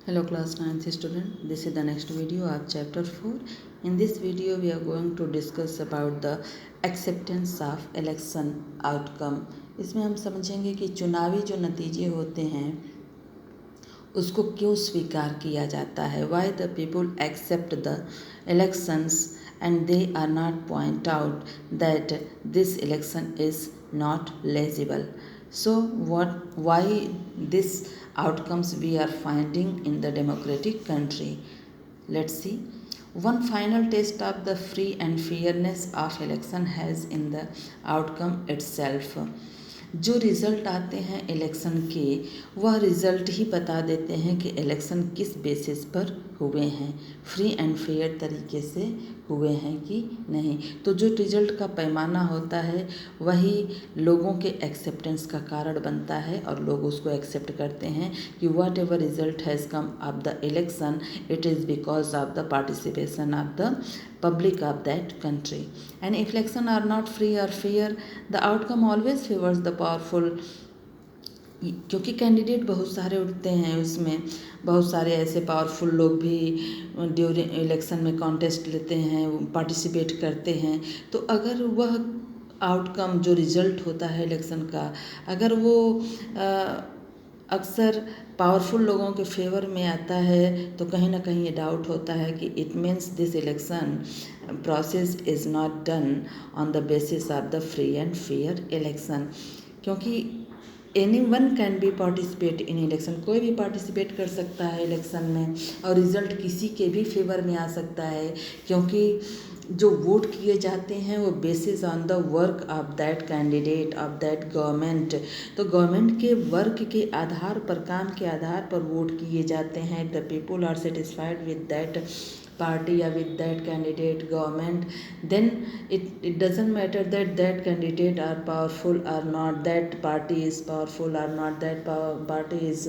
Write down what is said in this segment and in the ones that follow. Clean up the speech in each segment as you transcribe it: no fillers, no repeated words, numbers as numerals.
Hello class 9th student, this is the next video of chapter 4. In this video we are going to discuss about the acceptance of election outcome. इसमें हम समझेंगे कि चुनावी जो नतीजे होते हैं उसको क्यों स्वीकार किया जाता है. Why the people accept the elections and they are not point out that this election is not legible. So why this outcomes we are finding in the democratic country? Let's see. One final test of the free and fairness of election has in the outcome itself. जो result आते हैं election के वह result ही बता देते हैं कि election किस बेसिस पर हुए हैं, फ्री एंड फेयर तरीके से हुए हैं कि नहीं. तो जो रिज़ल्ट का पैमाना होता है वही लोगों के एक्सेप्टेंस का कारण बनता है और लोग उसको एक्सेप्ट करते हैं कि what ever result has come of the election it is because of the participation of the public of that country. And if elections are not free or fair, the outcome always favors the powerful. क्योंकि candidate बहुत सारे उठते हैं, उसमें बहुत सारे ऐसे powerful लोग भी ड्यूरिंग इलेक्शन में कॉन्टेस्ट लेते हैं, पार्टिसिपेट करते हैं. तो अगर वह आउटकम जो रिज़ल्ट होता है इलेक्शन का अगर वो अक्सर पावरफुल लोगों के फेवर में आता है तो कहीं ना कहीं ये डाउट होता है कि it means this election process is not done on the basis of the free and fair election. क्योंकि any one can be participate in election, कोई भी पार्टिसिपेट कर सकता है इलेक्शन में और रिज़ल्ट किसी के भी फेवर में आ सकता है. क्योंकि जो वोट किए जाते हैं वो basis on the work of that candidate of that government. तो गवर्नमेंट के वर्क के आधार पर, काम के आधार पर वोट किए जाते हैं. The people are satisfied with that party or with that candidate government, then it doesn't matter that candidate are powerful or not, that party is powerful or not, that party is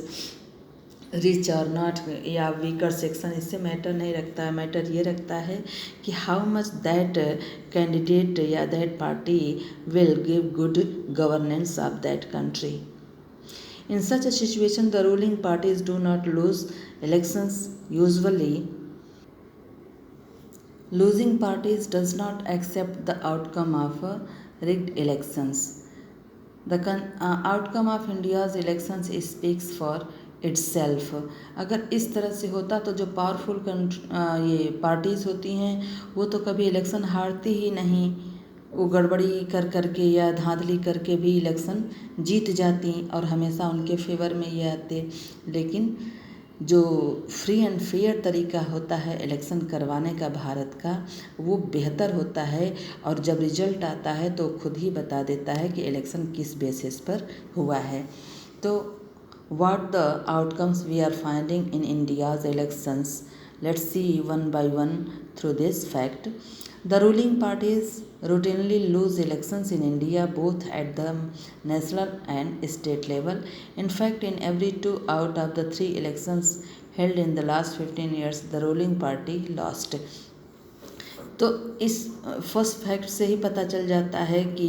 rich और not या weaker section, इससे matter नहीं रखता है. Matter ये रखता है कि हाउ मच दैट कैंडिडेट या that party will give good governance of that country. In such a situation, the ruling parties do not lose elections. Usually, losing parties does not accept the outcome of rigged elections. The outcome of India's elections speaks for itself. अगर इस तरह से होता तो जो powerful ये parties होती हैं वो तो कभी इलेक्शन हारती ही नहीं. वो गड़बड़ी कर करके या धांधली करके भी इलेक्शन जीत जाती और हमेशा उनके फेवर में ये आते. लेकिन जो फ्री एंड फेयर तरीका होता है इलेक्शन करवाने का भारत का वो बेहतर होता है और जब रिजल्ट आता है तो खुद ही बता देता है कि इलेक्शन किस बेसिस पर हुआ है. तो what the outcomes we are finding in India's elections, let's see one by one through this fact. The ruling parties routinely lose elections in India both at the national and state level. In fact, in every 2 out of the 3 elections held in the last 15 years, the ruling party lost. तो इस first fact से ही पता चल जाता है कि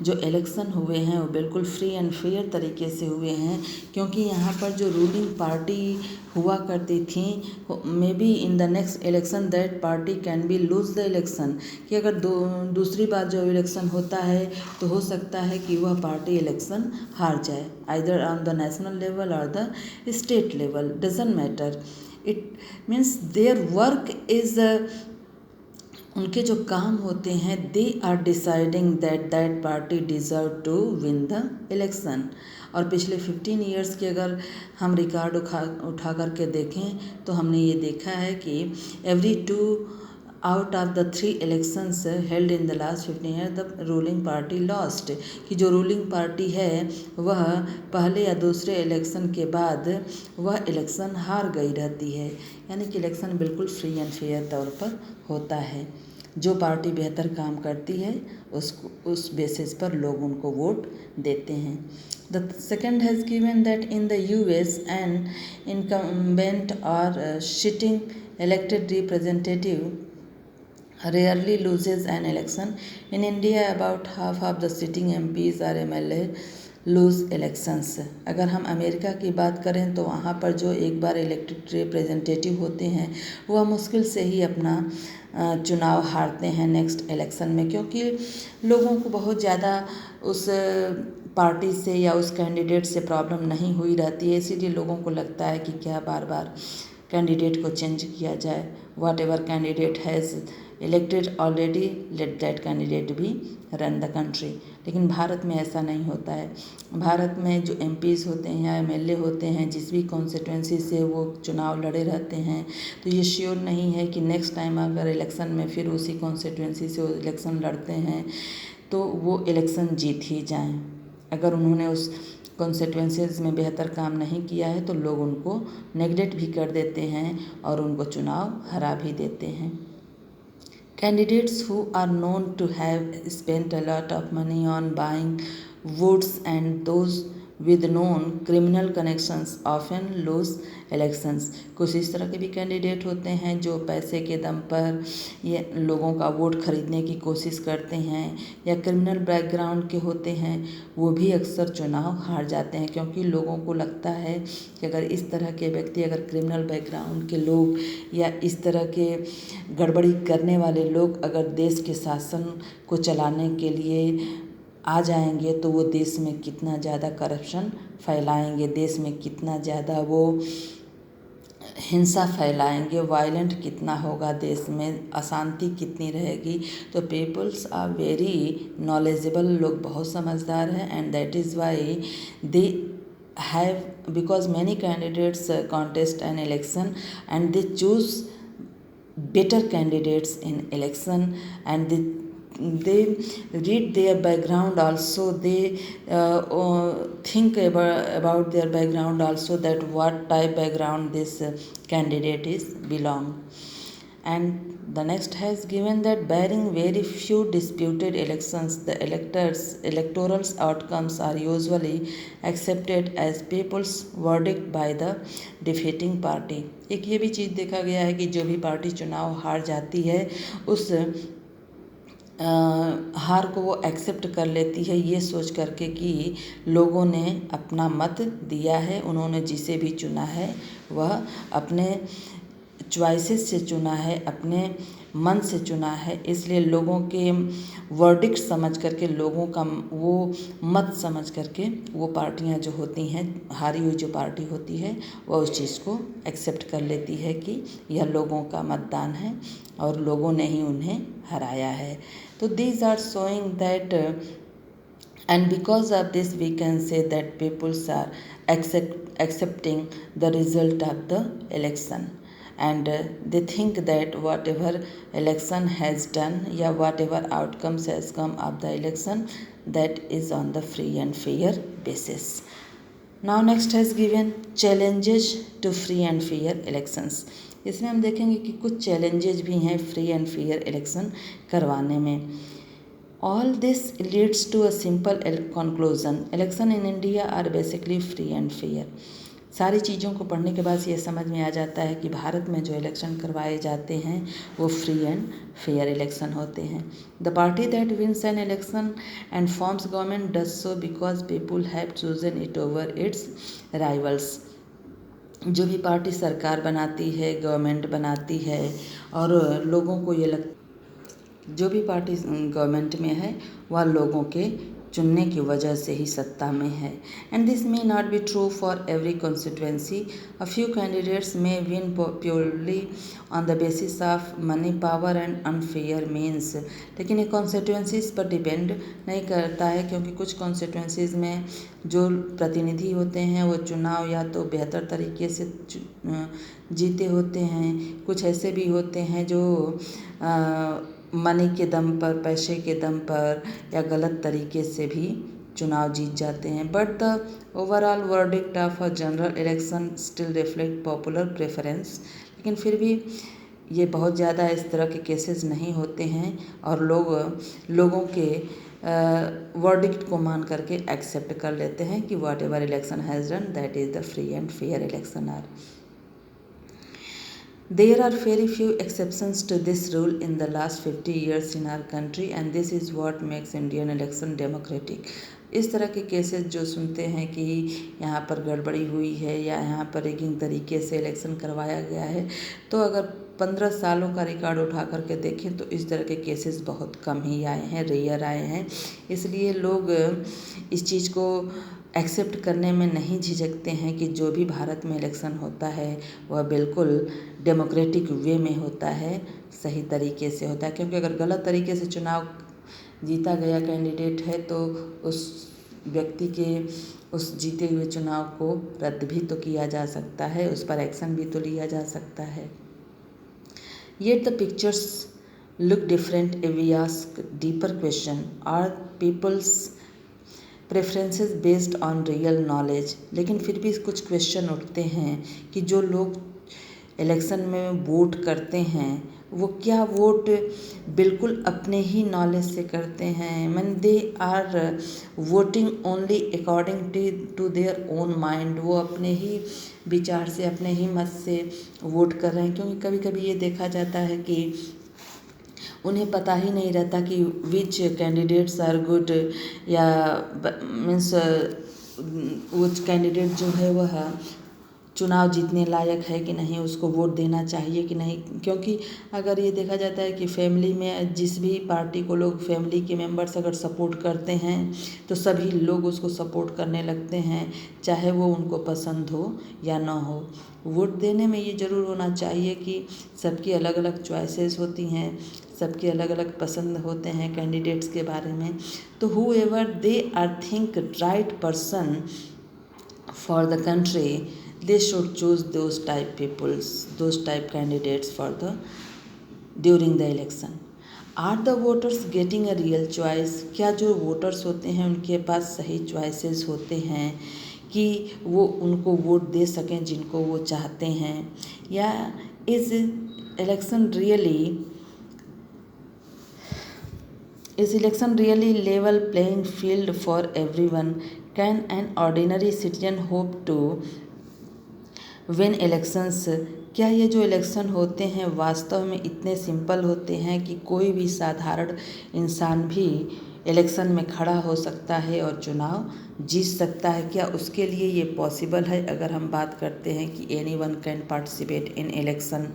जो election हुए हैं वो बिल्कुल फ्री एंड फेयर तरीके से हुए हैं. क्योंकि यहाँ पर जो रूलिंग पार्टी हुआ करती थी may be in the next election that party can be lose the election, कि अगर दूसरी बार जो इलेक्शन होता है तो हो सकता है कि वह पार्टी इलेक्शन हार जाए, either on the national level और the state level, doesn't matter. It means their work is उनके जो काम होते हैं they are deciding that party deserve to win the election. और पिछले 15 ईयर्स के अगर हम रिकॉर्ड उठा करके देखें तो हमने ये देखा है कि every 2 out of the 3 elections held in the last 15 year the ruling party lost. कि जो रूलिंग पार्टी है वह पहले या दूसरे इलेक्शन के बाद वह इलेक्शन हार गई रहती है. यानी कि इलेक्शन बिल्कुल फ्री एंड फेयर तौर पर होता है. जो पार्टी बेहतर काम करती है उस बेसिस पर लोग उनको वोट देते हैं. The second has given that in the US an incumbent और sitting elected representative rarely loses an election. In India, about half of the sitting MPs are MLA lose elections। अगर हम America की बात करें तो वहाँ पर जो एक बार इलेक्टेड रिप्रेजेंटेटिव होते हैं वह मुश्किल से ही अपना चुनाव हारते हैं नेक्स्ट इलेक्शन में, क्योंकि लोगों को बहुत ज़्यादा उस पार्टी से या उस कैंडिडेट से प्रॉब्लम नहीं हुई रहती है, इसीलिए लोगों को लगता है कि क्या बार बार कैंडिडेट को चेंज किया जाए। What ever candidate has elected already, let that candidate भी रन द कंट्री। लेकिन भारत में ऐसा नहीं होता है। भारत में जो एमपीज़ होते हैं या एमएलए होते हैं, जिस भी कॉन्स्टिट्यूंसी से वो चुनाव लड़े रहते हैं, तो ये श्योर नहीं है कि नेक्स्ट टाइम अगर इलेक्शन में फिर उसी कॉन्स्टिट्यूंसी से वो इलेक्शन लड़ते हैं तो वो इलेक्शन जीत ही जाएं। अगर उन्होंने उस कॉन्स्टिट्यूंसीज में बेहतर काम नहीं किया है तो लोग उनको नेगलेक्ट भी कर देते हैं और उनको चुनाव हरा भी देते हैं। Candidates who are known to have spent a lot of money on buying votes and those with known criminal connections often lose elections। कुछ इस तरह के भी कैंडिडेट होते हैं जो पैसे के दम पर ये लोगों का वोट खरीदने की कोशिश करते हैं या क्रिमिनल बैकग्राउंड के होते हैं, वो भी अक्सर चुनाव हार जाते हैं, क्योंकि लोगों को लगता है कि अगर इस तरह के व्यक्ति, अगर क्रिमिनल बैकग्राउंड के लोग या इस तरह के गड़बड़ी करने वाले लोग अगर देश के शासन को चलाने के लिए आ जाएंगे तो वो देश में कितना ज़्यादा करप्शन फैलाएंगे, देश में कितना ज़्यादा वो हिंसा फैलाएंगे, वायलेंट कितना होगा, देश में अशांति कितनी रहेगी। तो पीपल्स आर वेरी नॉलेजेबल, लोग बहुत समझदार हैं, and that is why they have, because many candidates contest an election and they choose better candidates in election, and they read their background also, they think about their background also, that what type background this candidate is belong. And the next has given that barring very few disputed elections, the electoral outcomes are usually accepted as people's verdict by the defeating party। एक ये भी चीज़ देखा गया है कि जो भी party चुनाव हार जाती है उस हार को वो एक्सेप्ट कर लेती है, ये सोच करके कि लोगों ने अपना मत दिया है, उन्होंने जिसे भी चुना है वह अपने चॉइसेस से चुना है, अपने मन से चुना है, इसलिए लोगों के वर्डिक्ट समझ करके, लोगों का वो मत समझ करके वो पार्टियां जो होती हैं, हारी हुई जो पार्टी होती है, वह उस चीज़ को एक्सेप्ट कर लेती है कि यह लोगों का मतदान है और लोगों ने ही उन्हें हराया है। तो these are showing that, and because of this we can say that peoples are accepting the result of the election, and they think that whatever election has done या whatever outcomes has come of the election, that is on the free and fair basis. Now next has given challenges to free and fair elections। इसमें हम देखेंगे कि कुछ challenges भी हैं free and fair election करवाने में। All this leads to a simple conclusion: election in India are basically free and fair। सारी चीज़ों को पढ़ने के बाद ये समझ में आ जाता है कि भारत में जो इलेक्शन करवाए जाते हैं वो फ्री एंड फेयर इलेक्शन होते हैं। The party that wins an election and forms government does so because people have chosen it over it's rivals. जो भी पार्टी सरकार बनाती है, गवर्नमेंट बनाती है, और लोगों को ये जो भी पार्टी गवर्नमेंट में है वह लोगों के चुनने की वजह से ही सत्ता में है। And this may not be true for every constituency. A few candidates may win purely on the basis of money, power and unfair means. लेकिन ये कॉन्स्टिट्यूंसीज पर डिपेंड नहीं करता है, क्योंकि कुछ कॉन्स्टिट्यूंसीज में जो प्रतिनिधि होते हैं वो चुनाव या तो बेहतर तरीके से जीते होते हैं, कुछ ऐसे भी होते हैं जो मनी के दम पर, पैसे के दम पर या गलत तरीके से भी चुनाव जीत जाते हैं। But the overall verdict of a general election still reflect popular preference. लेकिन फिर भी ये बहुत ज़्यादा इस तरह के केसेस नहीं होते हैं और लोगों के वर्डिक्ट को मान करके एक्सेप्ट कर लेते हैं कि whatever election has done, that is the free and fair election are. There are very few exceptions to this rule in the last 50 years in our country, and this is what makes Indian election democratic। इस तरह के cases जो सुनते हैं कि यहाँ पर गड़बड़ी हुई है या यहाँ पर रैगिंग तरीके से इलेक्शन करवाया गया है, तो अगर 15 सालों का रिकॉर्ड उठा करके देखें तो इस तरह के केसेस बहुत कम ही आए हैं, रेयर आए हैं। इसलिए लोग इस चीज़ को एक्सेप्ट करने में नहीं झिझकते हैं कि जो भी भारत में इलेक्शन होता है वह बिल्कुल डेमोक्रेटिक वे में होता है, सही तरीके से होता है। क्योंकि अगर गलत तरीके से चुनाव जीता गया कैंडिडेट है तो उस व्यक्ति के उस जीते हुए चुनाव को रद्द भी तो किया जा सकता है, उस पर एक्शन भी तो लिया जा सकता है। Yet the pictures look different if we ask deeper question. Are people's preferences based on real knowledge? लेकिन फिर भी कुछ क्वेश्चन उठते हैं कि जो लोग इलेक्शन में वोट करते हैं वो क्या वोट बिल्कुल अपने ही नॉलेज से करते हैं, mean they are voting only according to their own mind, वो अपने ही विचार से अपने ही मत से वोट कर रहे हैं। क्योंकि कभी कभी ये देखा जाता है कि उन्हें पता ही नहीं रहता कि विच कैंडिडेट्स आर गुड या मीन्स वो कैंडिडेट जो है वह चुनाव जीतने लायक है कि नहीं, उसको वोट देना चाहिए कि नहीं। क्योंकि अगर ये देखा जाता है कि फैमिली में जिस भी पार्टी को लोग फैमिली के मेंबर्स अगर सपोर्ट करते हैं तो सभी लोग उसको सपोर्ट करने लगते हैं, चाहे वो उनको पसंद हो या ना हो। वोट देने में ये ज़रूर होना चाहिए कि सबकी अलग अलग चॉइसेस होती हैं, सबके अलग अलग पसंद होते हैं कैंडिडेट्स के बारे में। तो whoever they are think right person for the country, they should choose those type candidates for the during the election. Are the voters getting a real choice? क्या जो वोटर्स होते हैं उनके पास सही चॉइसेस होते हैं कि वो उनको वोट दे सकें जिनको वो चाहते हैं, या is election really level playing field for everyone? Can an ordinary citizen hope to win elections? क्या ये जो इलेक्शन होते हैं वास्तव में इतने सिंपल होते हैं कि कोई भी साधारण इंसान भी इलेक्शन में खड़ा हो सकता है और चुनाव जीत सकता है? क्या उसके लिए ये पॉसिबल है? अगर हम बात करते हैं कि anyone can participate in election,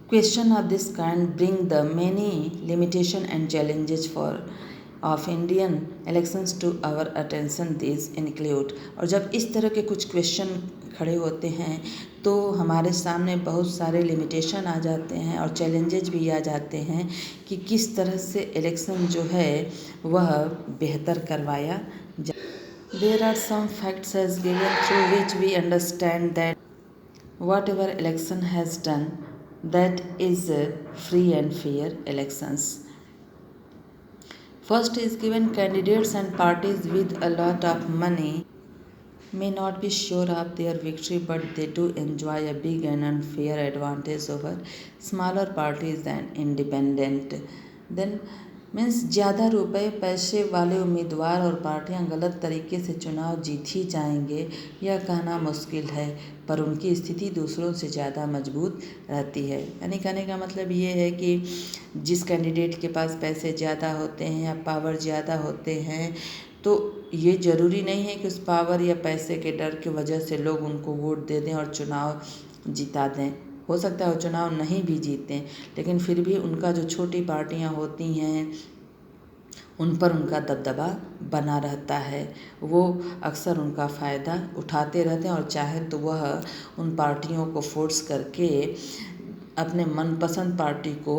question of this kind bring the many limitation and challenges of Indian elections to our attention. These include, और जब इस तरह के कुछ क्वेश्चन खड़े होते हैं तो हमारे सामने बहुत सारे लिमिटेशन आ जाते हैं और चैलेंजेस भी आ जाते हैं कि किस तरह से इलेक्शन जो है वह बेहतर करवाया जाए। There are some facts as given through which we understand that whatever election has done, that is free and fair elections. First is given, candidates and parties with a lot of money may not be sure of their victory, but they do enjoy a big and unfair advantage over smaller parties and independent. Then means ज़्यादा रुपए पैसे वाले उम्मीदवार और पार्टियां गलत तरीके से चुनाव जीत ही जाएंगे यह कहना मुश्किल है, पर उनकी स्थिति दूसरों से ज़्यादा मजबूत रहती है। यानी कहने का मतलब ये है कि जिस कैंडिडेट के पास पैसे ज़्यादा होते हैं या पावर ज़्यादा होते हैं तो ये ज़रूरी नहीं है कि उस पावर या पैसे के डर की वजह से लोग उनको वोट दे दें और चुनाव जिता दें। हो सकता है वो चुनाव नहीं भी जीतें, लेकिन फिर भी उनका जो छोटी पार्टियां होती हैं उन पर उनका दबदबा बना रहता है, वो अक्सर उनका फ़ायदा उठाते रहते हैं और चाहे तो वह उन पार्टियों को फोर्स करके अपने मनपसंद पार्टी को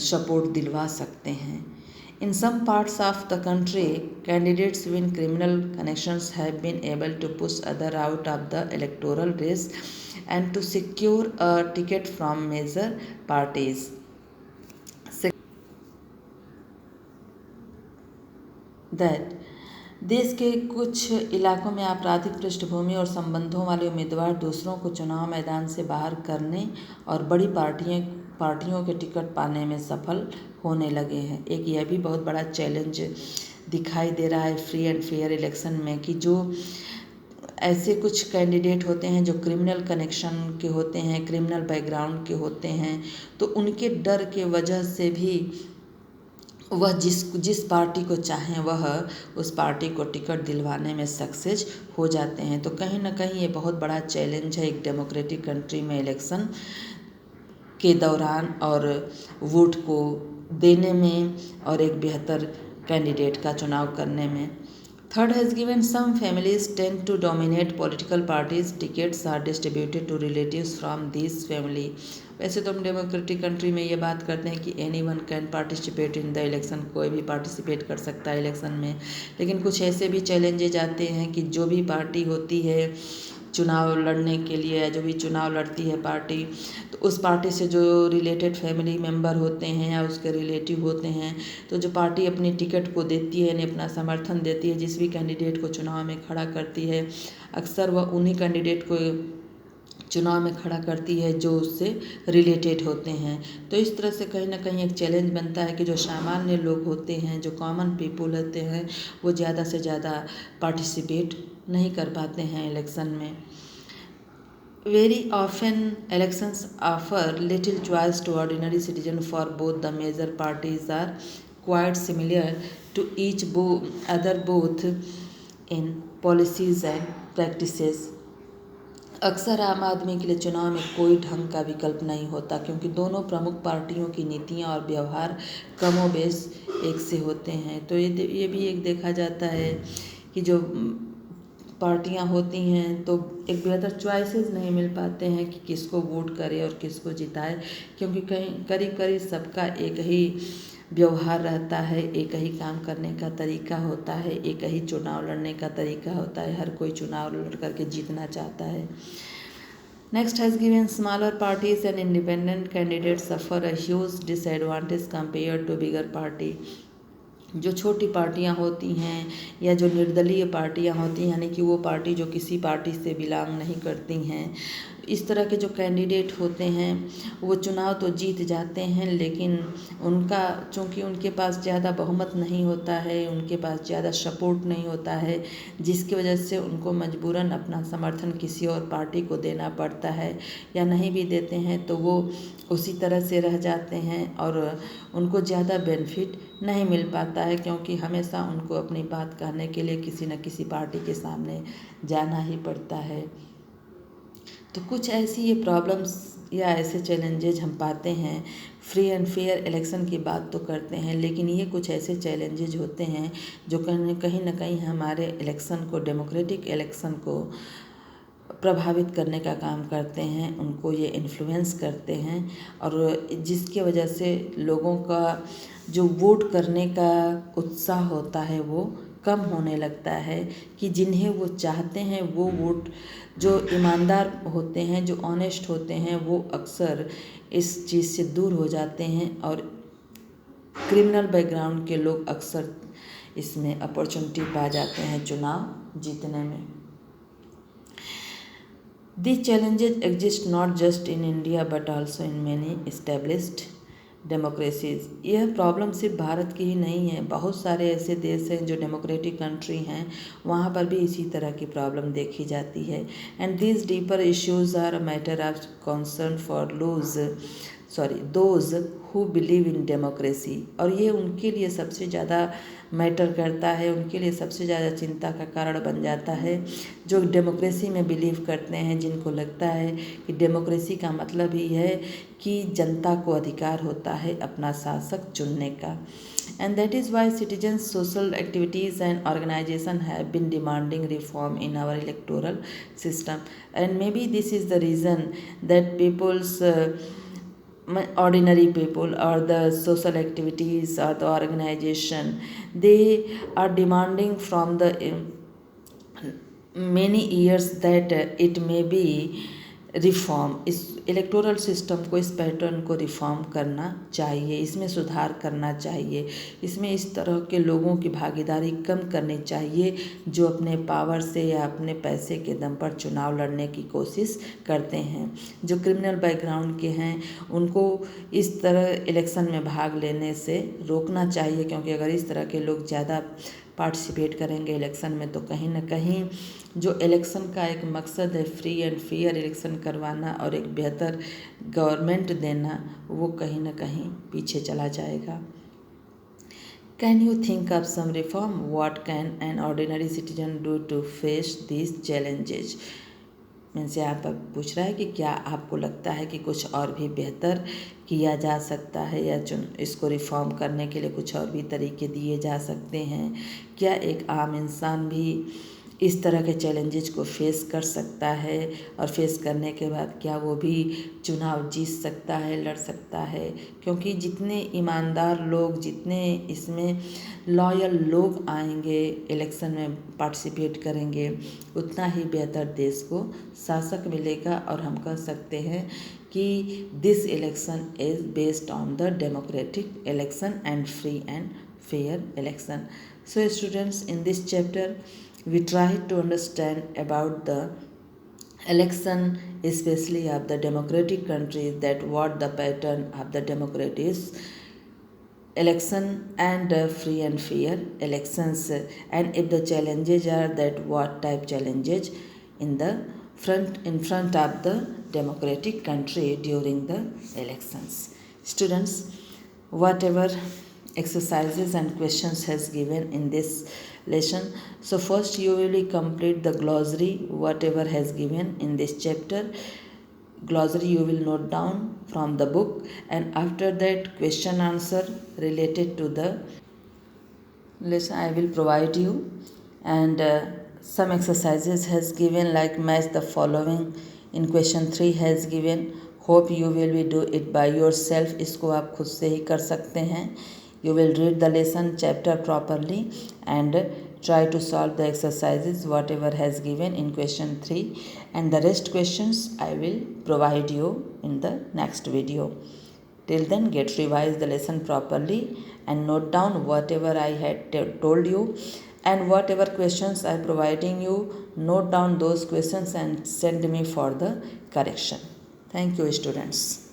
सपोर्ट दिलवा सकते हैं। In some parts of the country, candidates with criminal connections have been able to push others out of the electoral race and to secure a ticket from major parties. That देश के कुछ इलाकों में आपराधिक पृष्ठभूमि और संबंधों वाले उम्मीदवार दूसरों को चुनाव मैदान से बाहर करने और बड़ी पार्टियों के टिकट पाने में सफल होने लगे हैं। एक यह भी बहुत बड़ा चैलेंज दिखाई दे रहा है फ्री एंड फेयर इलेक्शन में कि जो ऐसे कुछ कैंडिडेट होते हैं जो क्रिमिनल कनेक्शन के होते हैं, क्रिमिनल बैकग्राउंड के होते हैं, तो उनके डर के वजह से भी वह जिस पार्टी को चाहें वह उस पार्टी को टिकट दिलवाने में सक्सेस हो जाते हैं। तो कहीं ना कहीं ये बहुत बड़ा चैलेंज है एक डेमोक्रेटिक कंट्री में इलेक्शन के दौरान और वोट को देने में और एक बेहतर कैंडिडेट का चुनाव करने में। Third has given some families tend to dominate political parties. Tickets are distributed to relatives from these family. वैसे तो हम डेमोक्रेटिक कंट्री में ये बात करते हैं कि anyone can participate in the election, कोई भी पार्टिसिपेट कर सकता है इलेक्शन में, लेकिन कुछ ऐसे भी चैलेंजेज आते हैं कि जो भी पार्टी होती है चुनाव लड़ने के लिए या जो भी चुनाव लड़ती है पार्टी, तो उस पार्टी से जो रिलेटेड फैमिली मेम्बर होते हैं या उसके रिलेटिव होते हैं, तो जो पार्टी अपनी टिकट को देती है यानी अपना समर्थन देती है जिस भी कैंडिडेट को चुनाव में खड़ा करती है, अक्सर वह उन्हीं कैंडिडेट को चुनाव में खड़ा करती है जो उससे रिलेटेड होते हैं। तो इस तरह से कहीं ना कहीं एक चैलेंज बनता है कि जो सामान्य लोग होते हैं, जो कॉमन पीपल होते हैं, वो ज़्यादा से ज़्यादा पार्टिसिपेट नहीं कर पाते हैं इलेक्शन में। Very often elections offer little choice to ordinary citizen, for both the major parties are quite similar to each other both in policies and practices. अक्सर आम आदमी के लिए चुनाव में कोई ढंग का विकल्प नहीं होता क्योंकि दोनों प्रमुख पार्टियों की नीतियां और व्यवहार कमोबेश एक से होते हैं। तो ये भी एक देखा जाता है कि जो पार्टियां होती हैं तो एक बेहतर चॉइसेस नहीं मिल पाते हैं कि किसको वोट करे और किसको जिताए, क्योंकि करीब करीब सबका एक ही व्यवहार रहता है, एक ही काम करने का तरीका होता है, एक ही चुनाव लड़ने का तरीका होता है। हर कोई चुनाव लड़ करके जीतना चाहता है। Next has given smaller parties and independent candidates suffer a huge disadvantage compared to bigger party. जो छोटी पार्टियां होती हैं या जो निर्दलीय पार्टियां होती हैं, यानी कि वो पार्टी जो किसी पार्टी से बिलोंग नहीं करती हैं, इस तरह के जो कैंडिडेट होते हैं वो चुनाव तो जीत जाते हैं, लेकिन चूँकि उनके पास ज़्यादा बहुमत नहीं होता है, उनके पास ज़्यादा सपोर्ट नहीं होता है, जिसकी वजह से उनको मजबूरन अपना समर्थन किसी और पार्टी को देना पड़ता है, या नहीं भी देते हैं तो वो उसी तरह से रह जाते हैं और उनको ज़्यादा बेनिफिट नहीं मिल पाता है, क्योंकि हमेशा उनको अपनी बात कहने के लिए किसी न किसी पार्टी के सामने जाना ही पड़ता है। तो कुछ ऐसी ये प्रॉब्लम्स या ऐसे चैलेंजेज हम पाते हैं। फ्री एंड फेयर इलेक्शन की बात तो करते हैं, लेकिन ये कुछ ऐसे चैलेंजेज होते हैं जो कहीं ना कहीं हमारे इलेक्शन को, डेमोक्रेटिक इलेक्शन को प्रभावित करने का काम करते हैं, उनको ये इन्फ्लुएंस करते हैं, और जिसकी वजह से लोगों का जो वोट करने का उत्साह होता है वो कम होने लगता है, कि जिन्हें वो चाहते हैं वो वोट, जो ईमानदार होते हैं, जो ऑनेस्ट होते हैं, वो अक्सर इस चीज़ से दूर हो जाते हैं और क्रिमिनल बैकग्राउंड के लोग अक्सर इसमें अपॉर्चुनिटी पा जाते हैं चुनाव जीतने में। These challenges exist not just in India but also in many established democracies. यह प्रॉब्लम सिर्फ भारत की ही नहीं है, बहुत सारे ऐसे देश हैं जो डेमोक्रेटिक कंट्री हैं, वहाँ पर भी इसी तरह की प्रॉब्लम देखी जाती है। And these deeper issues are a matter of concern for those who believe in democracy. और ये उनके लिए सबसे ज़्यादा मैटर करता है, उनके लिए सबसे ज़्यादा चिंता का कारण बन जाता है जो डेमोक्रेसी में बिलीव करते हैं, जिनको लगता है कि डेमोक्रेसी का मतलब ही है कि जनता को अधिकार होता है अपना शासक चुनने का। And that is why citizens, social activities and organizations have been demanding reform in our electoral system. And maybe this is the reason that ordinary people or the social activities or the organization, they are demanding from the many years that it may be reform, इस electoral system को, इस pattern को reform करना चाहिए, इसमें सुधार करना चाहिए, इसमें इस तरह के लोगों की भागीदारी कम करनी चाहिए जो अपने पावर से या अपने पैसे के दम पर चुनाव लड़ने की कोशिश करते हैं। जो क्रिमिनल बैकग्राउंड के हैं उनको इस तरह इलेक्शन में भाग लेने से रोकना चाहिए, क्योंकि अगर इस तरह के लोग ज़्यादा पार्टिसिपेट करेंगे इलेक्शन में तो कहीं ना कहीं जो इलेक्शन का एक मकसद है फ्री एंड फेयर इलेक्शन करवाना और एक बेहतर गवर्नमेंट देना, वो कहीं ना कहीं पीछे चला जाएगा। Can you think of some reform? What can an ordinary citizen do to face these challenges? इनसे आप पूछ रहा है कि क्या आपको लगता है कि कुछ और भी बेहतर किया जा सकता है या इसको रिफॉर्म करने के लिए कुछ और भी तरीके दिए जा सकते हैं? क्या एक आम इंसान भी इस तरह के चैलेंजेस को फेस कर सकता है और फेस करने के बाद क्या वो भी चुनाव जीत सकता है, लड़ सकता है? क्योंकि जितने ईमानदार लोग, जितने इसमें लॉयल लोग आएंगे, इलेक्शन में पार्टिसिपेट करेंगे, उतना ही बेहतर देश को शासक मिलेगा। और हम कह सकते हैं कि this election is based on the democratic election and free and fair election. So students, in this chapter we try to understand about the election, especially of the democratic countries, that what the pattern of the democratic election and free and fair elections, and if the challenges are that what type challenges in the front of the democratic country during the elections. Students, whatever exercises and questions has given in this lesson, so first you will complete the glossary whatever has given in this chapter. Glossary you will note down from the book, and after that question answer related to the lesson I will provide you. And some exercises has given like match the following in question 3 has given. Hope you will be do it by yourself. इसको आप खुद से ही कर सकते हैं. You will read the lesson chapter properly and try to solve the exercises whatever has given in question 3, and the rest questions I will provide you in the next video. Till then, get revise the lesson properly and note down whatever I had told you, and whatever questions I am providing you, note down those questions and send me for the correction. Thank you, students.